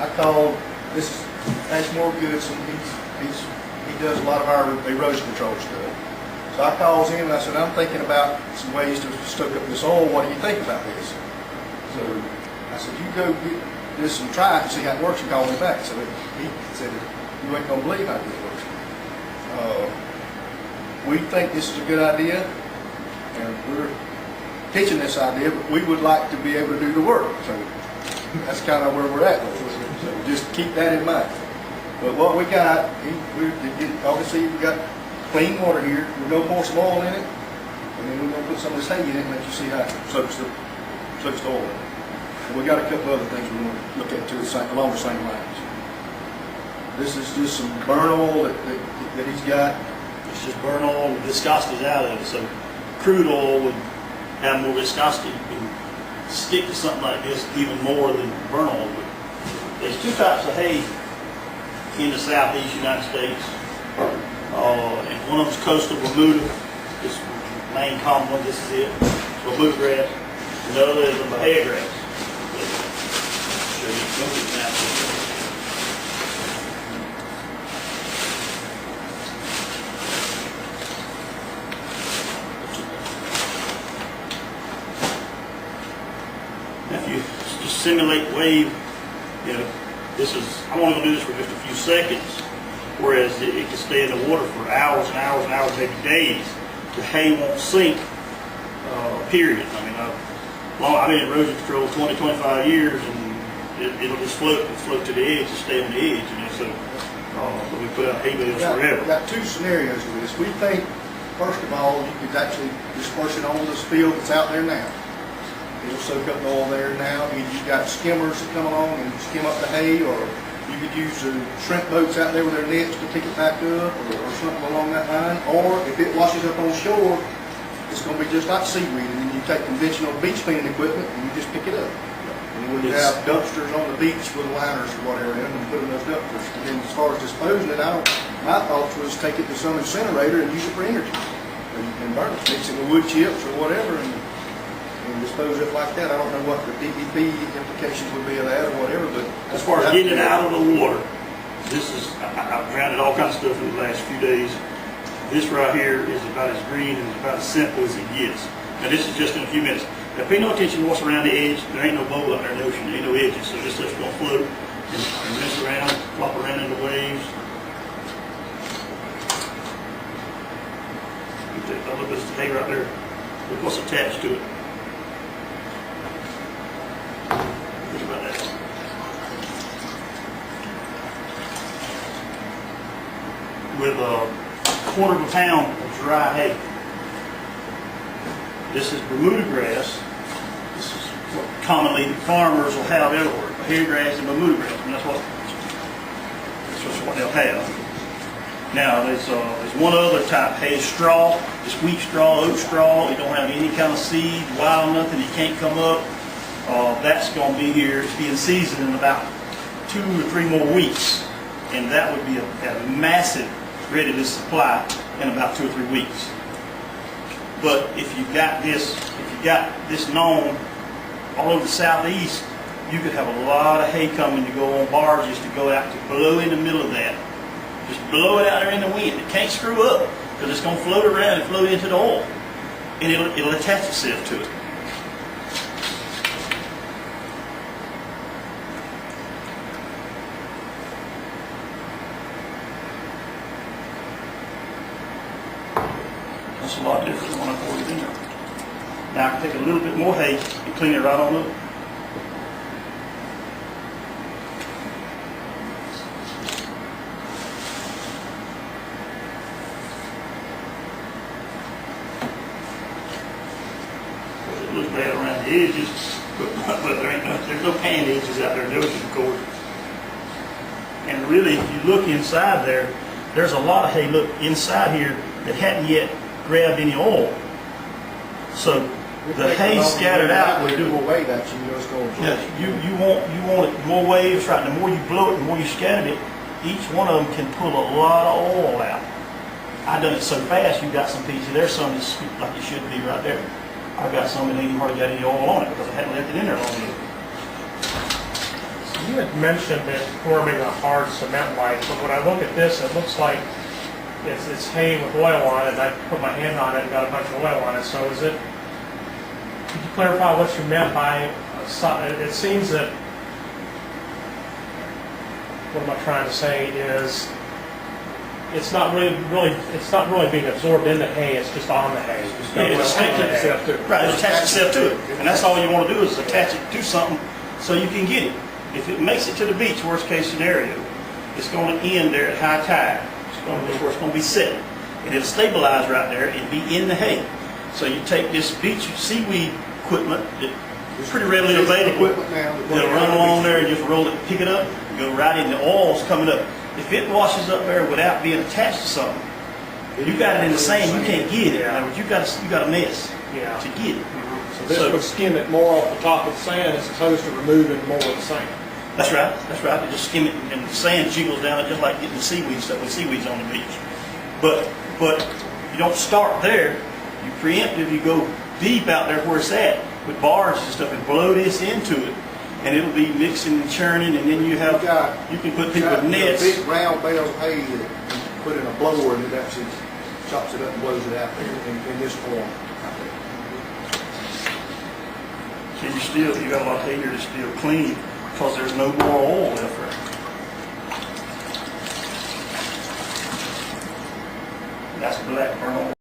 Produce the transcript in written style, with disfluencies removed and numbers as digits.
I called, this is Ashmore Goodson, he does a lot of our erosion control stuff. So I calls him and I said, I'm thinking about some ways to stoke up this oil, what do you think about this? So I said, you go get this and try it and see how it works and call me back. So he said, you ain't gonna believe how this works. We think this is a good idea, and we're pitching this idea, but we would like to be able to do the work. So that's kind of where we're at with it. So just keep that in mind. But what we got, obviously we got clean water here. We're going to pour some oil in it, and then we're going to put some of this hay in it and let you see how it soaks the oil in. And we got a couple other things we want to look at too, along the same lines. This is just some burn oil that he's got. It's just burn oil with viscosity out of it. So crude oil would have more viscosity and stick to something like this even more than burn oil would. There's two types of hay in the southeast United States. And one of them is coastal Bermuda. This is the main common one. This is it. Bermuda grass. And the other is the Bahia grass. I'll show you some examples. If you just simulate wave, this is, I'm only going to do this for just a few seconds, whereas it can stay in the water for hours and hours and hours, maybe days. The hay won't sink, period. I mean, I've been in erosion control 20, 25 years, and it'll just float to the edge and stay on the edge. So we put out hay bales forever. We've got two scenarios with this. We think, first of all, you could actually disperse it on this field that's out there now. It'll soak up the oil there now. You've got skimmers that come along and skim up the hay, or you could use the shrimp boats out there with their nets to pick it back up, or something along that line. Or if it washes up on shore, it's going to be just like seaweed, and then you take conventional beach cleaning equipment and you just pick it up. And we would have dumpsters on the beach with liners or whatever in them and put in those dumpsters. And then as far as disposing it, my thoughts was take it to some incinerator and use it for energy. And burn it, mix it with wood chips or whatever, and dispose of it like that. I don't know what the DEP implications would be of that or whatever, but as far as getting it out of the water, this is, I've grounded all kinds of stuff in the last few days. This right here is about as green and about as simple as it gets. Now this is just in a few minutes. Now pay no attention to what's around the edge. There ain't no bowl out there in the ocean. There ain't no edges, so this stuff's gonna float and mess around, flop around in the waves. You take a little bit of hay right there. Look what's attached to it. With a quarter of a pound of dry hay. This is Bermuda grass. This is what commonly farmers will have everywhere. Bahia grass and Bermuda grass. And that's what they'll have. Now there's one other type, hay straw. It's wheat straw, oat straw. It don't have any kind of seed, wild nothing. It can't come up. That's going to be here. It's being seasoned in about 2 or 3 more weeks, and that would be a massive ready to supply in about 2 or 3 weeks. But if you've got this known all over the southeast, you could have a lot of hay coming to go on barges to go out to blow in the middle of that. Just blow it out there in the wind. It can't screw up because it's going to float around and float into the oil, and it'll attach itself to it. That's a lot different than when I poured it in there. Now I can take a little bit more hay and clean it right on up. It looks bad around the edges, but there's no pan edges out there in the ocean, of course. And really, if you look inside there, there's a lot of hay, look, inside here that hadn't yet grabbed any oil. So the hay scattered out will do more weight at you. You want it more waves, right? The more you blow it, the more you scatter it. Each one of them can pull a lot of oil out. I done it so fast. You got some pieces. There's some that's scooped like it should be right there. I got some that ain't hardly got any oil on it because I hadn't left it in there long enough. You had mentioned it forming a hard cement like, but when I look at this, it looks like it's hay with oil on it, and I put my hand on it and got a bunch of oil on it. So is it, could you clarify what you meant by, it seems that, what am I trying to say is, it's not really being absorbed in the hay, it's just on the hay. Yeah, it's attached itself to it. Right, it attaches itself to it. And that's all you want to do is attach it to something so you can get it. If it makes it to the beach, worst case scenario, it's going to end there at high tide. It's going to be where it's going to be set. And it'll stabilize right there and be in the hay. So you take this beach seaweed equipment that's pretty readily available. They'll run along there and just roll it, pick it up, and go right in. The oil's coming up. If it washes up there without being attached to something, you got it in the sand, you can't get it. In other words, you got a mess to get it. So this would skim it more off the top of the sand as opposed to removing more of the sand. That's right. That's right. You just skim it, and the sand jiggles down it just like getting the seaweed stuff with seaweeds on the beach. But you don't start there. You preemptive. You go deep out there where it's at with barges and stuff, and blow this into it, and it'll be mixing and churning. And then you can put people with nets. Big round bales of hay that you put in a blower, and it actually chops it up and blows it out in this form. So you got a lot of hay here that's still clean because there's no more oil left there. That's black burn oil.